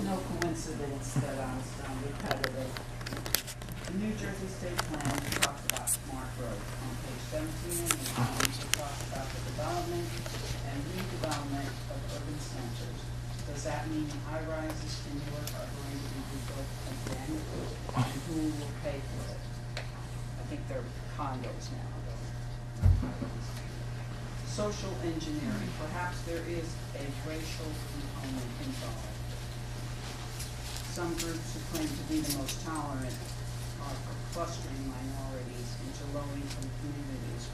no coincidence that I was repetitive. The New Jersey State Plan talks about smart growth. On page 17 and 18, it talks about the development and redevelopment of urban centers. Does that mean high-rises in Newark are going to be rebuilt again? And who will pay for it? I think they're condos now, though. Social engineering. Perhaps there is a racial component involved. Some groups who claim to be the most tolerant are clustering minorities into low-income communities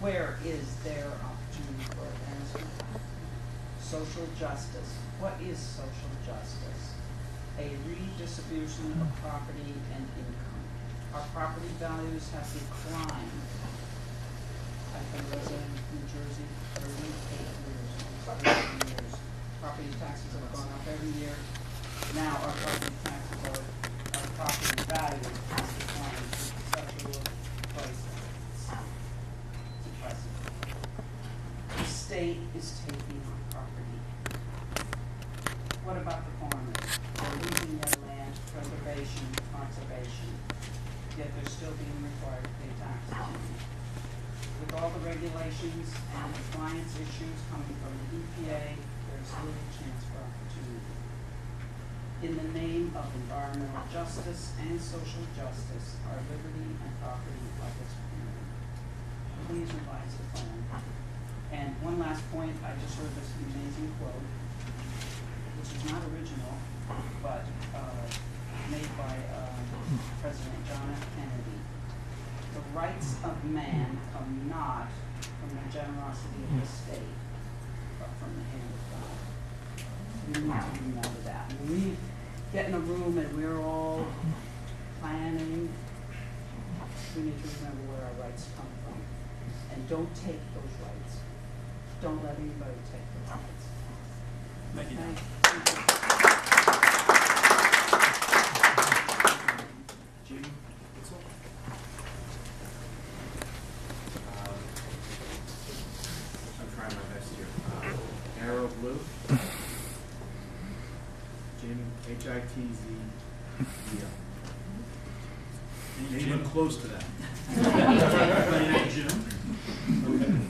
where is their opportunity for advancement? Social justice. What is social justice? A redistribution of property and income. Our property values have declined. I've been a resident of New Jersey 38 years. Property taxes have gone up every year. Now our property taxes our property value has declined to such a low place. It's depressing. The state is taking our property. What about the farmers? They're losing their land, preservation, conservation, yet they're still being required to pay taxes. With all the regulations and compliance issues coming from the EPA, there's little chance for opportunity. In the name of environmental justice and social justice, our liberty and property are disappearing. Please revise the plan. And one last point, I just heard this amazing quote, which is not original, but made by President John F. Kennedy. The rights of man come not from the generosity of the state, but from the hand of God. We need to remember that. When we get in a room and we're all planning, we need to remember where our rights come from. And don't take those rights. Don't let anybody take those rights. Thank you. Thank you. Gene? I'm trying my best here. Arrow blue. Jim, Hitz. Anyone close to that? Jim?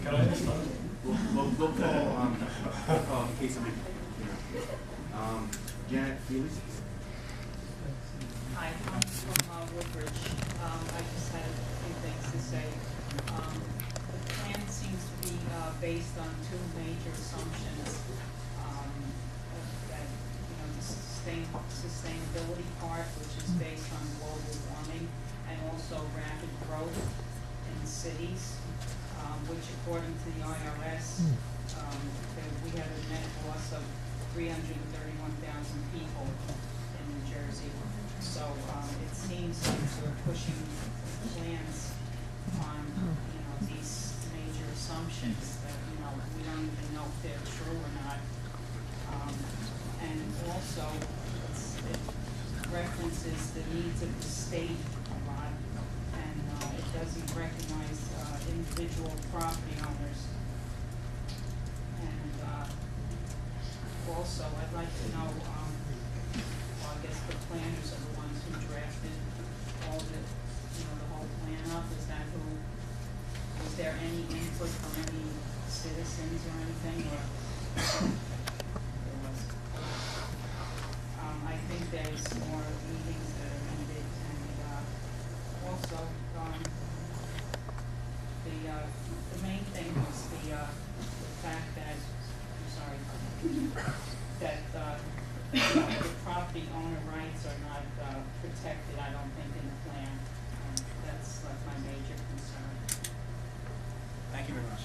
Can I just start? We'll call in case I'm Janet Felix. Hi, I'm from Woodbridge. I just had a few things to say. The plan seems to be based on two major assumptions. That, you know, the sustainability part, which is based on global warming, and also rapid growth in cities, which according to the IRS, we had a net loss of 331,000 people in New Jersey. So it seems like we're pushing plans on, you know, these major assumptions that, you know, we don't even know if they're true or not. And also, it references the needs of the state a lot, and it doesn't recognize individual property owners. And also, I'd like to know, well, I guess the planners are the ones who drafted all the, you know, the whole plan up. Is that who, was there any input from any citizens or anything, or there was? I think there's more meetings that are needed, and also, the main thing was the fact that, I'm sorry, that you know, the property owner rights are not protected, I don't think, in the plan. That's like my major concern. Thank you very much.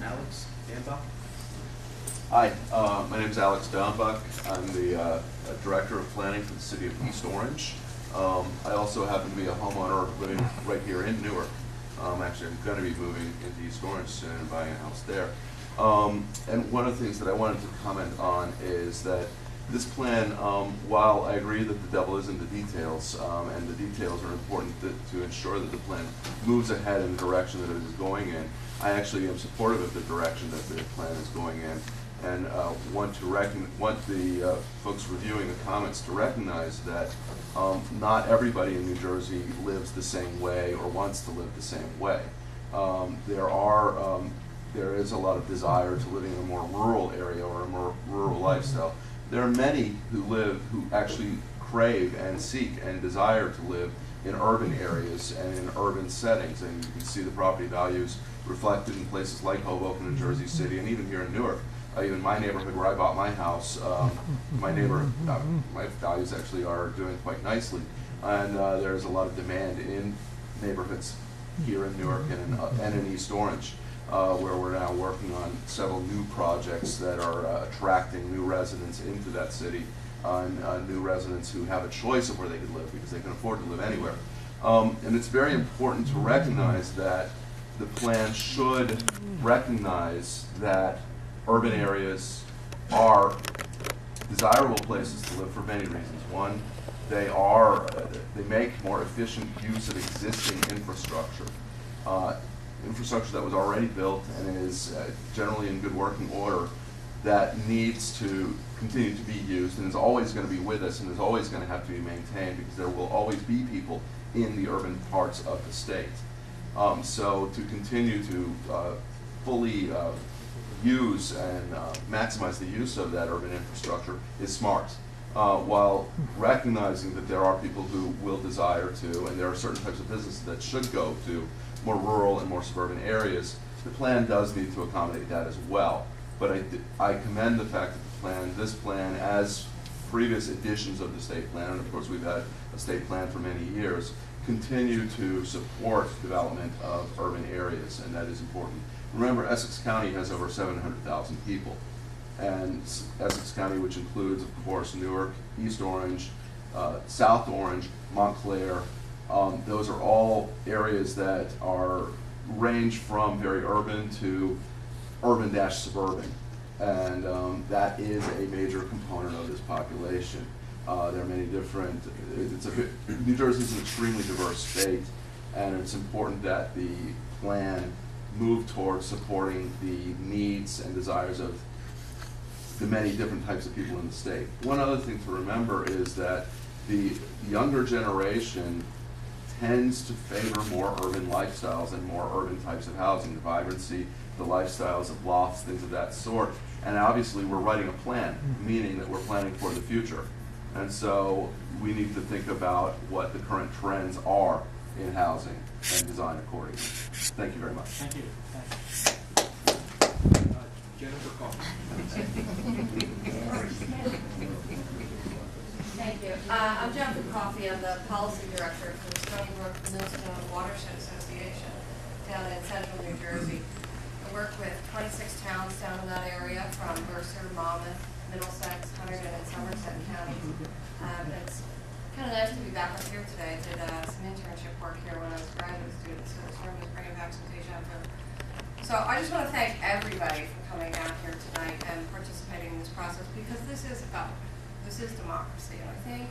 Alex Danbach? Hi, my name is Alex Dombach. I'm the Director of Planning for the City of East Orange. I also happen to be a homeowner living right here in Newark. Actually, I'm going to be moving into East Orange soon and buying a house there. And one of the things that I wanted to comment on is that this plan, while I agree that the devil is in the details, and the details are important to ensure that the plan moves ahead in the direction that it is going in, I actually am supportive of the direction that the plan is going in. and want the folks reviewing the comments to recognize that not everybody in New Jersey lives the same way or wants to live the same way. There is a lot of desire to live in a more rural area or a more rural lifestyle. There are many who actually crave and seek and desire to live in urban areas and in urban settings, and you can see the property values reflected in places like Hoboken and Jersey City, and even here in Newark. Even my neighborhood where I bought my house, my values actually are doing quite nicely, and there's a lot of demand in neighborhoods here in Newark and in East Orange, where we're now working on several new projects that are attracting new residents into that city, and new residents who have a choice of where they could live because they can afford to live anywhere. And it's very important to recognize that the plan should recognize that urban areas are desirable places to live for many reasons. One, they make more efficient use of existing infrastructure. Infrastructure that was already built and is generally in good working order, that needs to continue to be used and is always going to be with us and is always going to have to be maintained because there will always be people in the urban parts of the state. So to continue to fully use and maximize the use of that urban infrastructure is smart, while recognizing that there are people who will desire to, and there are certain types of businesses that should go to more rural and more suburban areas. The plan does need to accommodate that as well. But I commend the fact that this plan, as previous editions of the state plan, and of course we've had a state plan for many years, continue to support development of urban areas, and that is important. Remember, Essex County has over 700,000 people, and Essex County, which includes, of course, Newark, East Orange, South Orange, Montclair, those are all areas that range from very urban to urban-suburban, and that is a major component of this population. There are many different, New Jersey is an extremely diverse state, and it's important that the plan move towards supporting the needs and desires of the many different types of people in the state. One other thing to remember is that the younger generation tends to favor more urban lifestyles and more urban types of housing, the vibrancy, the lifestyles of lofts, things of that sort. And obviously we're writing a plan, meaning that we're planning for the future. And so we need to think about what the current trends are in housing and design accordingly. Thank you very much. Thank you. Jennifer Coffey. Thank you. I'm Jennifer Coffey. I'm the policy director for the Stony Brook Millstone Watershed Association down in central New Jersey. I work with 26 towns down in that area, from Mercer, Monmouth, Middlesex, Hunterdon, and Somerset counties. It's kind of nice to be back up here today. I did some internship work here when I was a graduate student, so this room is bringing back some deja vu. So I just want to thank everybody for coming out here tonight and participating in this process, because this is about, this is democracy. And I think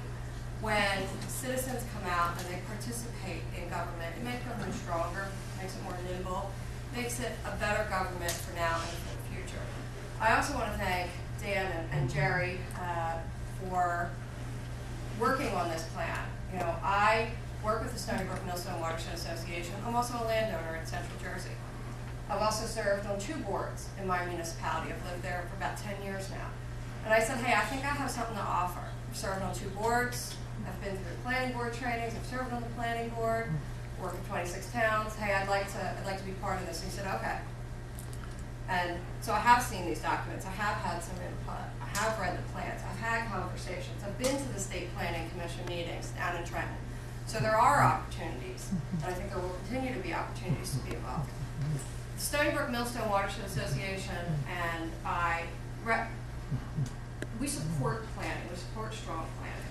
when citizens come out and they participate in government, it makes government stronger, makes it more nimble, makes it a better government for now and for the future. I also want to thank Dan and Jerry for working on this plan. You know, I work with the Stony Brook Millstone Watershed Association. I'm also a landowner in Central Jersey. I've also served on 2 boards in my municipality. I've lived there for about 10 years now. And I said, hey, I think I have something to offer. I've served on 2 boards. I've been through planning board trainings. I've served on the planning board. Worked in 26 towns. Hey, I'd like to be part of this. And he said, okay. And so I have seen these documents. I have had some input. I have read the plans. I've had conversations. I've been to the State Planning Commission meetings down in Trenton. So there are opportunities, and I think there will continue to be opportunities to be involved. The Stony Brook Millstone Watershed Association and we support planning. We support strong planning.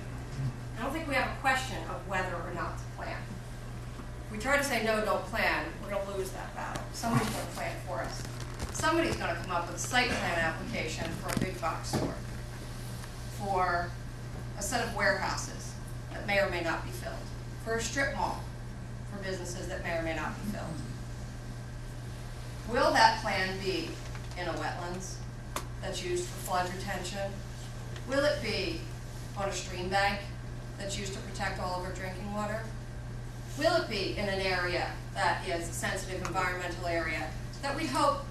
I don't think we have a question of whether or not to plan. If we try to say no, don't plan, we're going to lose that battle. Somebody's going to plan for us. Somebody's going to come up with a site plan application for a big box store, for a set of warehouses that may or may not be filled, for a strip mall for businesses that may or may not be filled. Will that plan be in a wetlands? that's used for flood retention? Will it be on a stream bank that's used to protect all of our drinking water? Will it be in an area that is a sensitive environmental area that we hope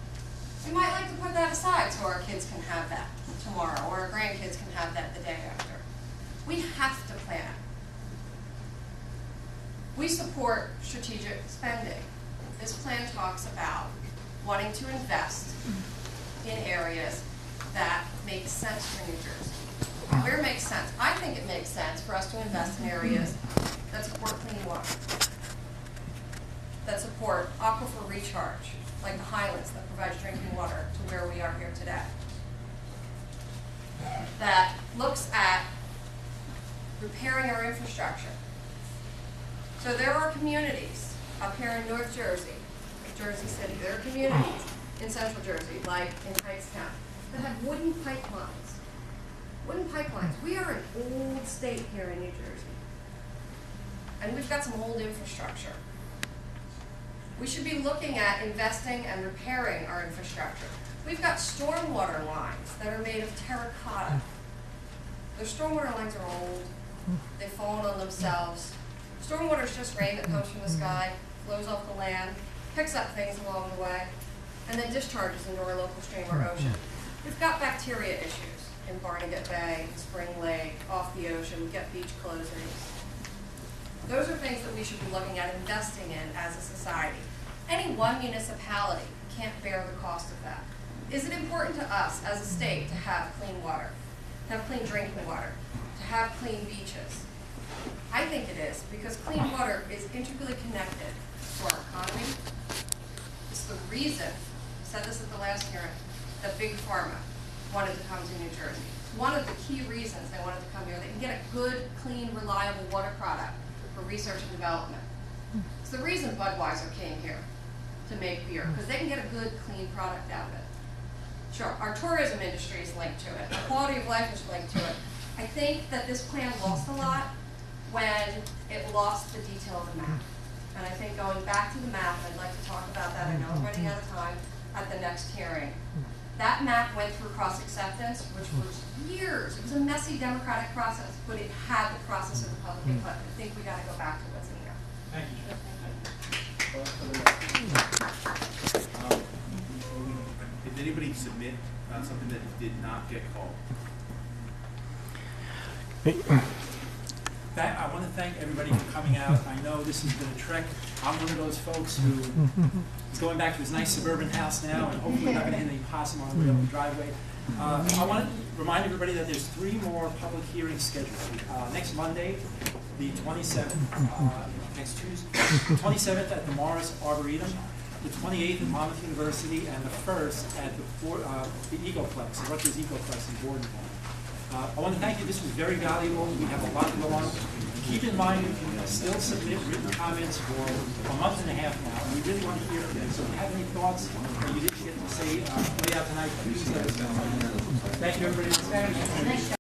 we might like to put that aside so our kids can have that tomorrow or our grandkids can have that the day after? We have to plan. We support strategic spending. This plan talks about wanting to invest in areas that make sense for New Jersey. Where it makes sense? I think it makes sense for us to invest in areas that support clean water, that support aquifer recharge, like the Highlands that provides drinking water to where we are here today, that looks at repairing our infrastructure. So there are communities up here in North Jersey, Jersey City, there are communities in Central Jersey, like in Hightstown, that have wooden pipelines. Wooden pipelines. We are an old state here in New Jersey. And we've got some old infrastructure. We should be looking at investing and repairing our infrastructure. We've got stormwater lines that are made of terracotta. Those stormwater lines are old. They've fallen on themselves. Stormwater is just rain that comes from the sky, flows off the land, picks up things along the way, and then discharges into our local stream or ocean. We've got bacteria issues in Barnegat Bay, Spring Lake, off the ocean. We get beach closings. Those are things that we should be looking at investing in as a society. Any one municipality can't bear the cost of that. Is it important to us as a state to have clean water, to have clean drinking water, to have clean beaches? I think it is, because clean water is integrally connected to our economy. It's the reason, I said this at the last hearing, that Big Pharma wanted to come to New Jersey. One of the key reasons they wanted to come here, they can get a good, clean, reliable water product for research and development. It's the reason Budweiser came here to make beer, because they can get a good, clean product out of it. Sure, our tourism industry is linked to it. The quality of life is linked to it. I think that this plan lost a lot when it lost the detail of the map. And I think going back to the map, and I'd like to talk about that, I know I'm running out of time, at the next hearing. That map went through cross-acceptance, which was years. It was a messy democratic process, but it had the process of the public input. I think we gotta go back to what's in here. Thank you. Did anybody submit something that did not get called? I want to thank everybody for coming out. I know this has been a trek. I'm one of those folks who is going back to his nice suburban house now, and hopefully not going to hit any possum on the way up the driveway. I want to remind everybody that there's 3 more public hearings scheduled. Next Monday, the 27th, next Tuesday, 27th at the Morris Arboretum, the 28th at Monmouth University, and the 1st at the Egoplex, the Rutgers Egoplex in Bordentown. I want to thank you. This was very valuable. We have a lot to go on. Keep in mind, you can still submit written comments for a month and a half now, and we really want to hear from you. So if you have any thoughts that you didn't get to say lay out tonight, please let us know. Thank you, everybody.